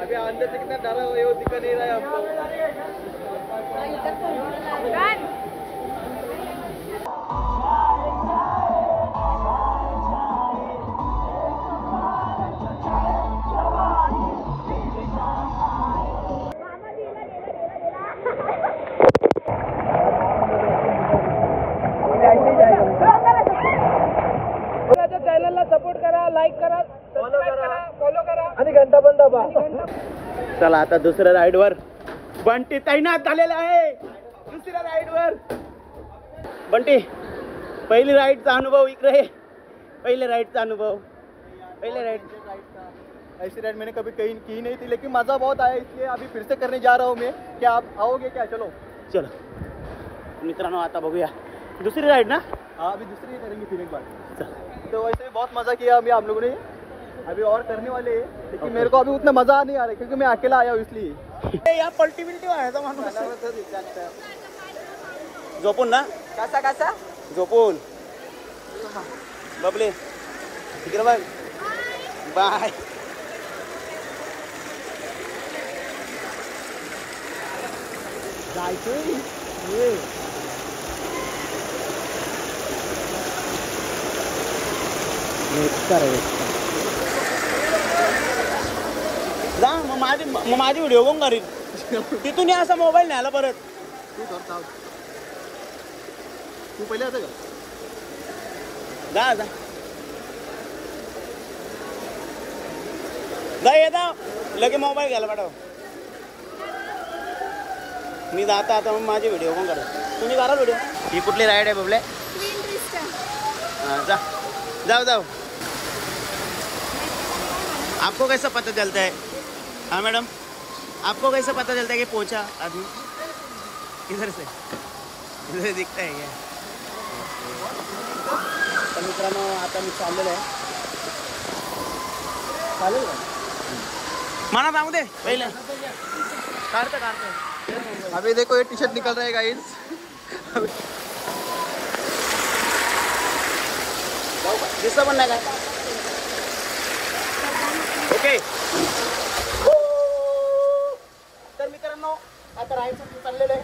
अभी अंदर से कितना डरा हुआ है वो दिखा नहीं रहा है हमको। चॅनलला सपोर्ट करा, लाईक करा, फॉलो करा आणि घंटा बंद दाबा। चला आता दुसऱ्या राईड वर बंटी तैनात झालेला आहे। दुसऱ्या राईड वर बंटी, पहिली राईडचा अनुभव इकडे। पहले राइड का अनुभव, पहले राइड। ऐसी राइड मैंने कभी कहीं की नहीं थी, लेकिन मज़ा बहुत आया, इसलिए अभी फिर से करने जा रहा हूँ मैं। क्या आप आओगे क्या? चलो चलो मित्रांनो, आता बघूया दुसरी राइड ना। हाँ, अभी दूसरी करेंगे फिर एक बार। तो वैसे बहुत मज़ा किया अभी हम लोगों ने, अभी और करने वाले हैं, लेकिन मेरे को अभी उतना मज़ा नहीं आ रहा है क्योंकि मैं अकेला आया हूँ इसलिए। या पलटीबिलिटी व्हायचा माणूस झोपून ना, कसा कसा झोपून। बबले इकडे बघ, बाय। जा मग माझी व्हिडिओ कोण करील? तिथून असा मोबाईल न्यायला परत। तू पहिले आता का? जा जा जा, येता लगे मोबाईल घ्यायला पाठव। मी जाता आता, मग माझी व्हिडिओ कोण करेल? तुम्ही करा व्हिडिओ। ही कुठली राईड आहे बबले? हाँ, जा जाओ जाओ। आपको कैसा पता चलता है? हाँ मैडम, आपको कैसा पता चलता है कि पहुंचा आदमी? किधर से? इधर दिखता है क्या? तर मित्रांनो, आता मी चाललेलो आहे। चालेल का? मला जाऊ दे पहिले। काढते अभी देखो ये टी शर्ट निकल रहा है गाइस। दिसलं पण नाही काय? ओके। तर मित्रांनो, आता राहायचं चाललेलं आहे।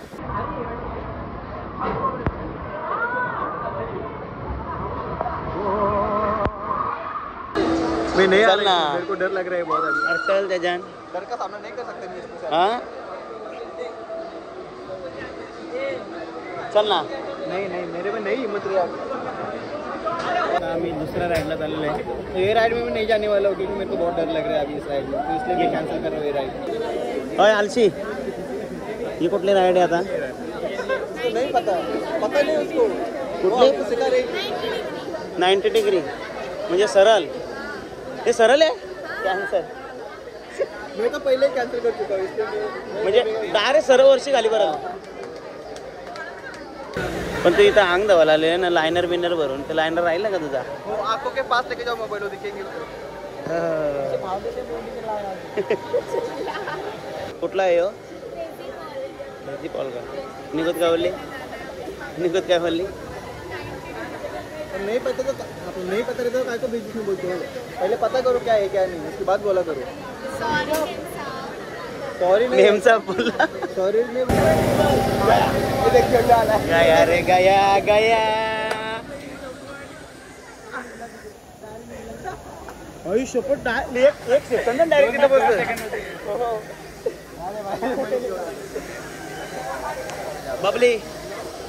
मैं नहीं आ चल ना। रहा, मेरे को डर लग रहा है बहुत अभी। अरे चल जान, डर का सामना नहीं कर सकते मैं इसके साथ। हाँ चल ना। नहीं नहीं, मेरे में नहीं हिम्मत रही आप। आम्ही दुसऱ्या राईडला चाललेलो आहे। ये राइड में मैं नहीं जाने वाला हूँ क्योंकि मेरे को बहुत डर लग रहा है अभी इस राइड में, तो इसलिए मैं कैंसिल कर रहा हूँ ये राइड। होय आलशी, ही कुठली राईड आहे आता? तो नहीं पता नहीं उसको। कुठली? वो सिखा रही 90 डिग्री म्हणजे सरळ। हे सरळ आहे कॅन्सर, मैं तो पहले ही कैंसिल कर चुका हूँ, इसलिए म्हणजे डायरेक्ट सर्व वर्षी खाली बरं। पण तू इथं अंग धवायला आले ना, लायनर बिनर भरून। ते लायनर राहिलं का तुझा? वो आंखों के पास लेके जाओ मोबाइल, वो दिखेंगे उसको। कुठला आहे हो? पॉल का निघत काय बोलली? निघत काय बोलली? नहीं पता तो नहीं पता रहता तो काय को बीच में बोलते हो? पहले पता करो क्या है क्या नहीं, उसके बाद बोला करो। सॉरी नेमचा बोलला। सॉरी नहीं, ये देखिए क्या आला है। गया रे गया गया। अरे शपथ, एक सेकंड डायरेक्ट इथं बसतो। बबली,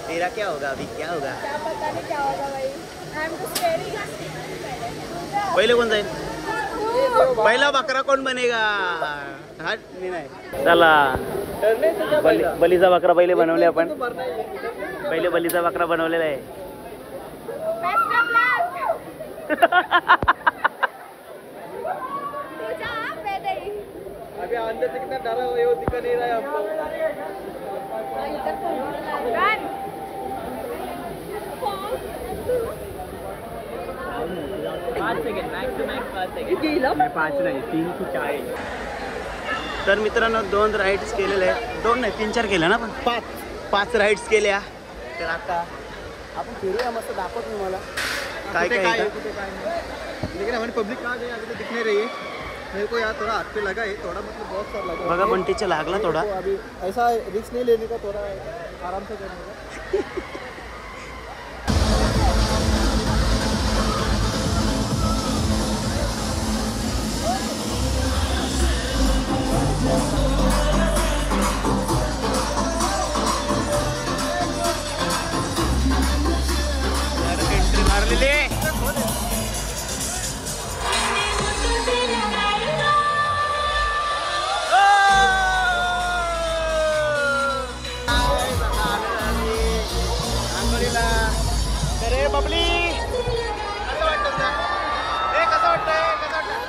तेरा क्या होगा अभी? क्या होगा? क्या पता नहीं क्या होगा भाई। I am too scary. पहिले कोण जाईल? पहिला बकरा कोण बनेगा? हा मी नाही। चला, बलीचा बकरा पहिले बनवले आपण। पहिले बलीचा बकरा बनवलेला आहे। बेस्ट ऑफ लक। अभी अंदर से कितना डरा हुआ है वो दिखा नहीं रहा है हमको। तर मित्रांनो, 2 राईड्स केलेले आहे। 2 नाही, 3-4 केल्या ना, पण 5 राईड्स केल्या। तर आता आपण फिरूया, मस्त दाखवतो तुम्हाला। काय कुठे काय काय आहे है, का? कुठे काय नहीं, लेकिन हमारी पब्लिक कहाँ गई अभी तो दिख नहीं रही है। मेरे को यार थोड़ा हाथ पे लगा है, थोड़ा मतलब बहुत सारा लगा बघा बंटीच्या लागला थोडा. तो अभी ऐसा रिस्क नहीं लेने का, थोड़ा आराम से करने का. एंट्री मारलेली आहे. अरे बबली कसं वाटतं तुला? कसं वाटतंय? कसं वाटतं?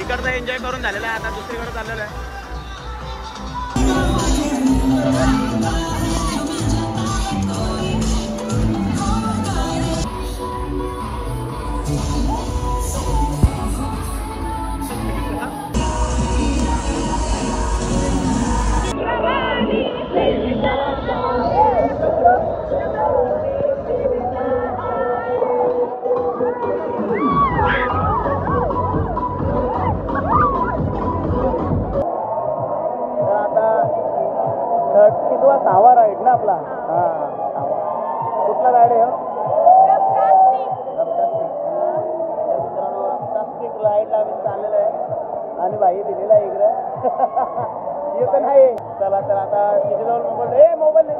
इकडचा एन्जॉय करून झालेला आहे, आता दुसरीकडे चाललेलं आहे. कितवा 6वा राईड ना आपला. हा 6वा. कुठला राईड आहे? रफ्तास्टिक राईडला आम्ही चाललेलं आहे आणि बाई दिलेला आहे इकडं. येत नाही. चला तर आता तिच्याजवळ मोबाईल. मोबाईल नाही.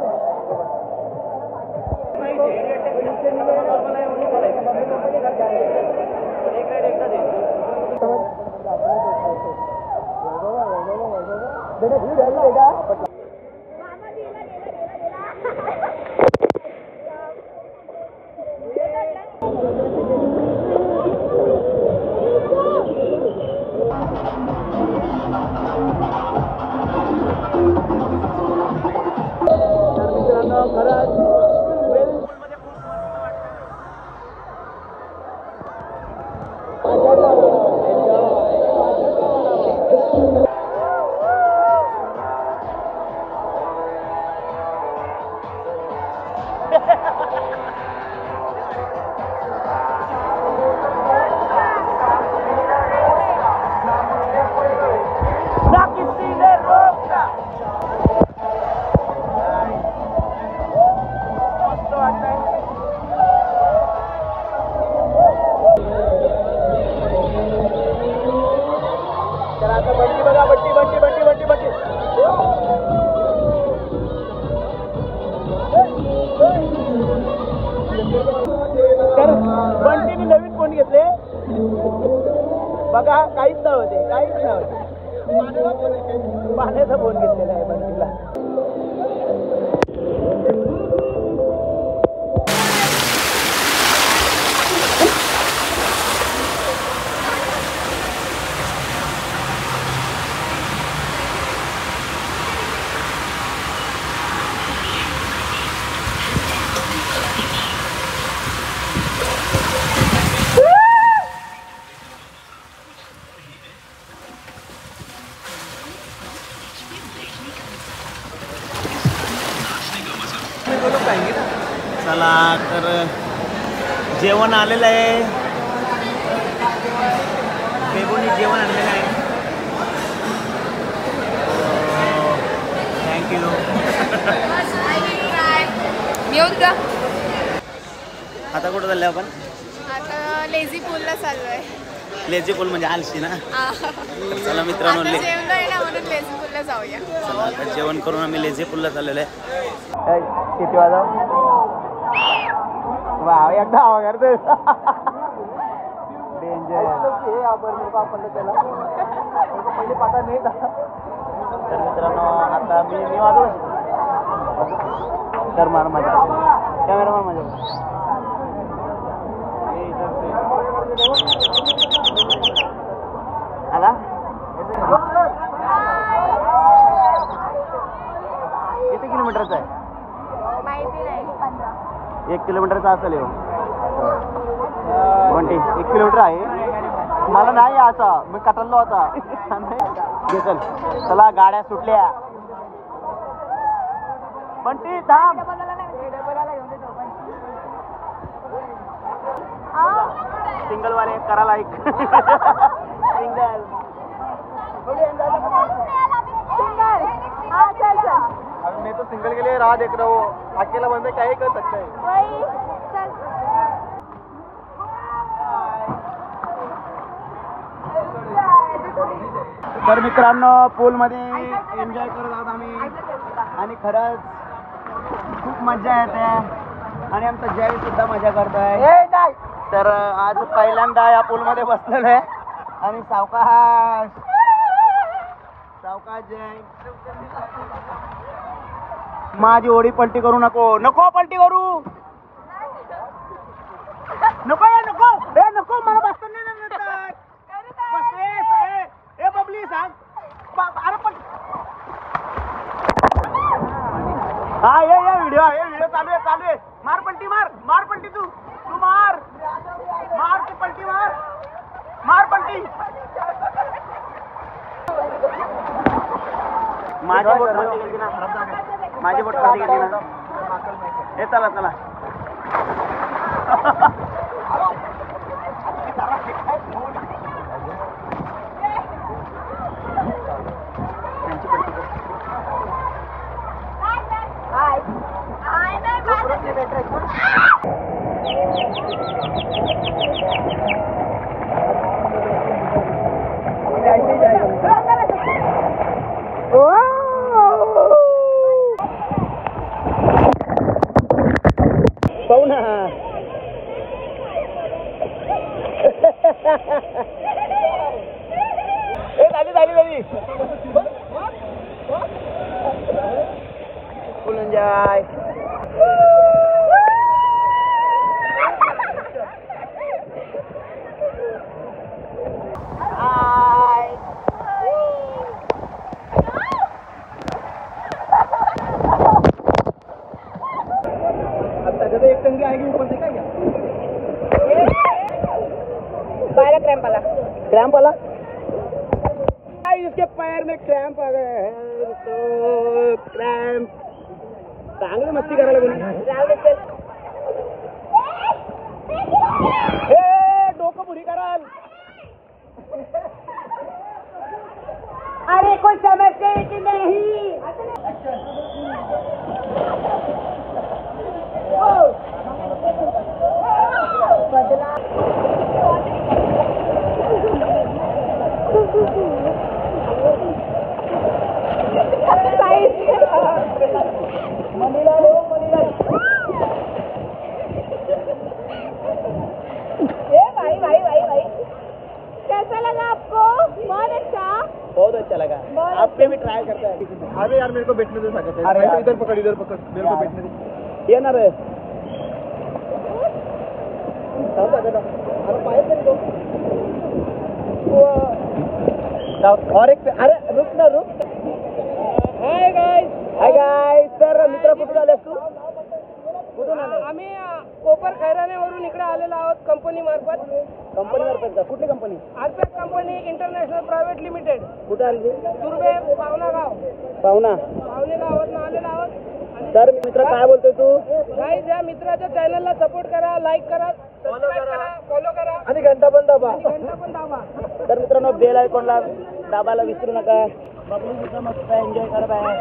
बंटीने नवीन फोन घेतले बघा. काहीच नव्हते, काहीच नव्हते. पाण्याचा फोन घेतलेला आहे बंटीला. चला तर जेवण आलेलं आहे. बेबूनी जेवण आणलेलं आहे. थँक्यू. येऊन जा. आता कुठं चाललंय आपण? आता लेझी पूलला चाललोय. लेझी पूल म्हणजे आलशी ना. तर चला मित्रांनो, आता जेवलोय ना म्हणून लेझी पूलला जाऊया. चला आता जेवण करून आम्ही लेझी पूलला चाललेलो आहे. किती वाजा वाव एकदा वगैरे पहिले पता नाही था. तर मित्रांनो आता मी वाजवू तर मार माझ्या कॅमेरामॅन माझ्या आला. किती किलोमीटरचा आहे? माहिती नाही. 15. 1 किलोमीटरचा असेल येऊ. 1 किलोमीटर आहे. मला नाही यायचा, मी कटरलो होता. चल चला गाड्या सुटल्या. बंटी थांब. सिंगल वाले करा लाईक. सिंगल मैं तो सिंगल के लिए राह देख रहा हूँ. अकेला बंदा क्या ही कर सकता है. तर मित्रांनो पूलमध्ये एन्जॉय करत आहोत आम्ही आणि खरंच खूप मजा येते आणि आमचा जय सुद्धा मजा करतोय. तर आज पहिल्यांदा या पूलमध्ये बसलेलो आहे आणि सावकाश सावकाश जय. माझी ओढी पलटी करू नको. नको पलटी करू. नको नको नको मला बसता नाही जमत. ए बबली सांग. अरे पण हा ये व्हिडिओ चालू आहे. मार पलटी मार पलटी तू मार तू पलटी मार पलटी. माझी बोट पलटी गेली ना. हे चला पाहू ना. झाली फुल एन्जॉय. एक टंकी आएगी ऊपर से क्या? क्रैम्प वाला इसके पैर में क्रैम्प आ गए हैं. तो क्रैम्प चांगली मस्ती करायला कोणी. डोकं बुरी कराल. अरे कोई समझते की नहीं. कैसा लगा आपको? बहुत अच्छा लगा. आपने भी ट्राई करता है. अरे यार मेरे को बैठने दे सकते. अरे यार. इधर पकड़ मेरे को बैठने दे. ये ना रे. और एक अरे रुक ना रुक. Hi guys. तर मित्र कुठून आलेस तू? कुठून आले? आम्ही कोपर खैराण्यावरून इकडे आलेलो आहोत कंपनी मार्फत. कंपनीवर का? कुठली company? RPS company international private limited. कुठं आली? दुर्बे पावनागाव. पाहुणा. पावणे गावातून आलेलो आहोत. तर मित्र काय बोलतोय तू? गाईज या मित्राच्या चॅनलला सपोर्ट करा, लाईक करा, सबस्क्राईब करा, फॉलो करा आणि घंटा पण दाबा. आणि घंटा पण दाबा. तर मित्रांनो बेल आयकॉनला दाबायला विसरू नका. बबलू सुद्धा मस्त एन्जॉय करत आहे.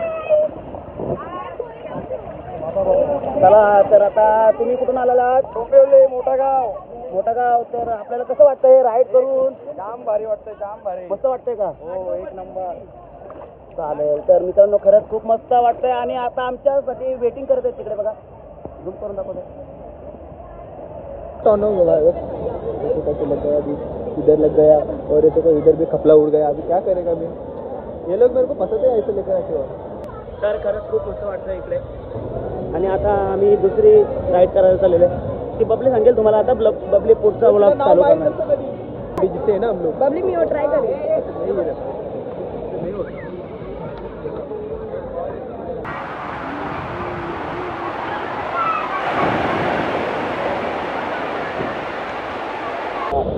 चला तर आता तुम्ही कुठून आलेला आहात? डोंबिवली मोठा गाव. मोठा गाव. तर आपल्याला कसं वाटतंय राईड करून? जाम भारी वाटतंय, जाम भारी. मस्त वाटतंय का? हो, एक नंबर. चालेल. तर मित्रांनो खरंच खूप मस्त वाटतंय आणि आता आमच्यासाठी वेटिंग करत आहेत तिकडे बघा. झूम करून दाखवतो. कैसे लग गया अभी, इधर लग गया और ये देखो इधर भी खपला उड़ गया. अभी क्या करेगा मैं? ये लोग मेरे को पसंद है ऐसे लेकर आते हो. तर खरंच खूप मस्त वाटतं इकडे. आणि आता आम्ही दुसरी राईड करायला चाललेलो आहे. ती बबली सांगेल तुम्हाला आता. बबली पुढचा व्लॉग चालू करणार. जिससे है ना हम लोग. बबली मी ट्राय करें. नहीं होता.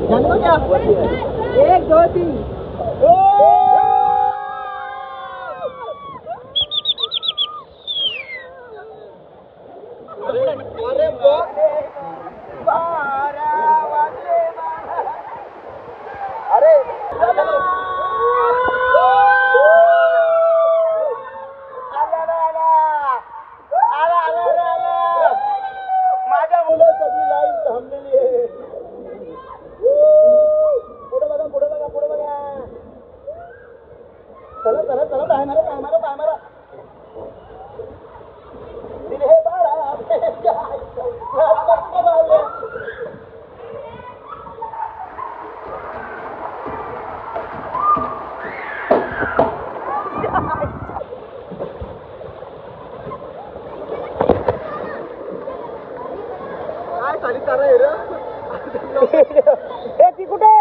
जानते क्या? 1 2 3. माझ्या मुलं सगळी लाईन थांबलेली आहे. पुढे बघा, पुढे बघा, पुढे बघा. चला चला चला, पाय मारा, पाय मारा, पाय मारा. दिले बाळा काय साली तारा आहे रे. ए ती कुठे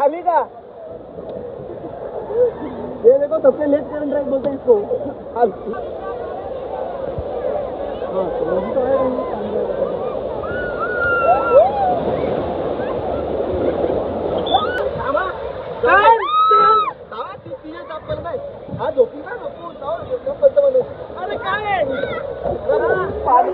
आली का? ये देखो सबसे लेट करंट ड्राइव बोलते हैं इसको. हाँ, तो वही तो है. हा झोपून काय झोपून. अरे काय पाणी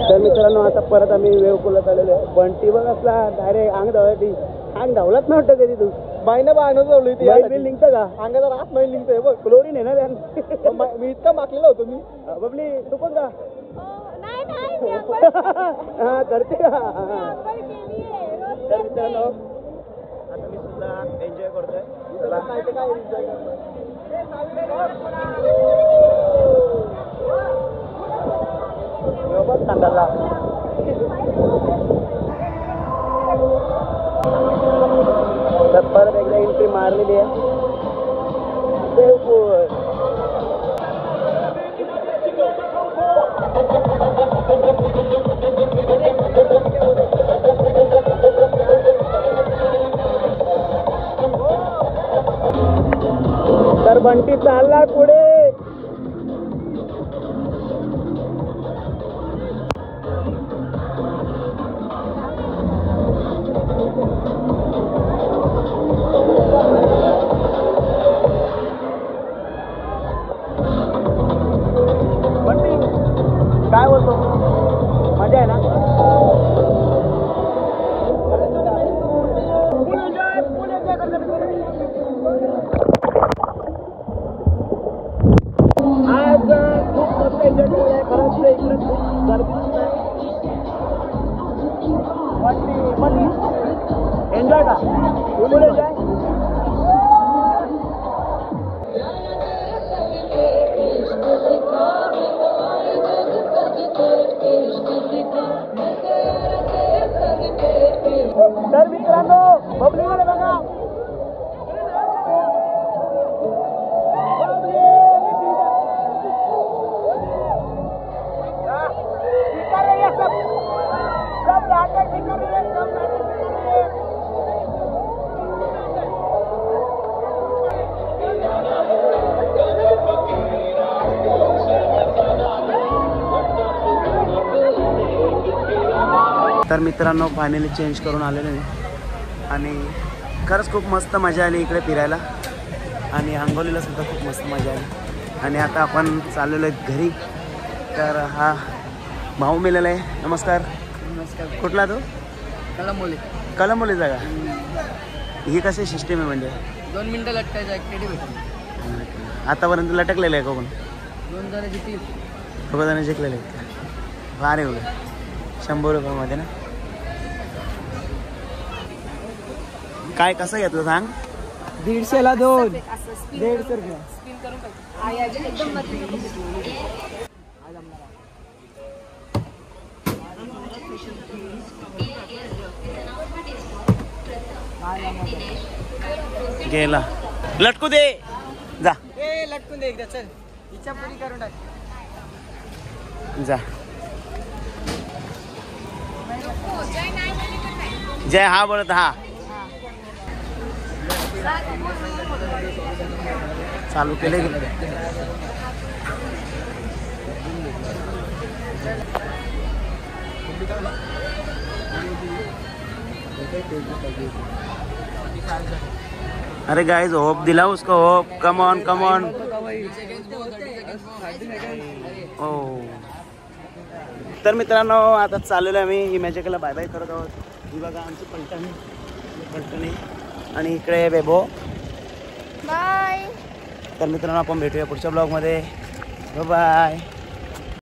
तर मित्रांनो आता परत आम्ही वेव पुलात आलेलो आहे. बंटी बघ असला डायरेक्ट अंग धावला. अंग धावलाच नव्हतं कधी तू. बाईने बाणं जोडली ती. बिल निघतं का? अंगाचा रात नाही निघतोय बघ. क्लोरीन आहे ना त्यानं. मी इतका माकलेला होतो मी. बबली तू पण का? नाही नाही मी अंघोळ हा करते का? अंघोळ केली आहे. रोज तर मित्रांनो आता मी सुद्धा एन्जॉय करतोय. चला. काय ते काय enjoy करतोय. बघ सांगायला तर परत एकदा एंट्री मारलेली आहे. तर बंटी चालला पुढे. काय बोलतो? मजा आहे ना? तर मित्रांनो फायनली चेंज करून आलेलो मी आणि खरंच खूप मस्त मजा आली इकडे फिरायला आणि आंबोलीला सुद्धा खूप मस्त मजा आली आणि आता आपण चाललेलो आहे घरी. तर हा भाऊ मिळाला आहे. नमस्कार. नमस्कार. कुठला तो? कलंबोली. कलंबोली जागा. ही कशी सिस्टीम आहे म्हणजे? 2 मिनिटं लटकायचं ॲक्टिव्हिटी भेटून. आतापर्यंत लटकलेलं आहे का कोण? 2 जणांची 3. 2 जण जिंकलेले आहेत. भारी हो 100 रुपयामध्ये ना. काय कसं घेतलं सांग? 150ला 2. 150 रुपये. गेला. लटकू दे जा. लटकून दे एकदा चल. इच्छा पुरी करून टाक. जा. जय हा बोलत हा. चालू केले. अरे गाइस होप दिला उसको. Hope come on come on. ओ तर मित्रांनो आता चाललेलो आहे आम्ही मॅजिकला बाय बाय करत आहोत. ही बघा आमची पलटणी आणि इकडे बेबो. बाय. तर मित्रांनो आपण भेटूया पुढच्या ब्लॉगमध्ये. बाय.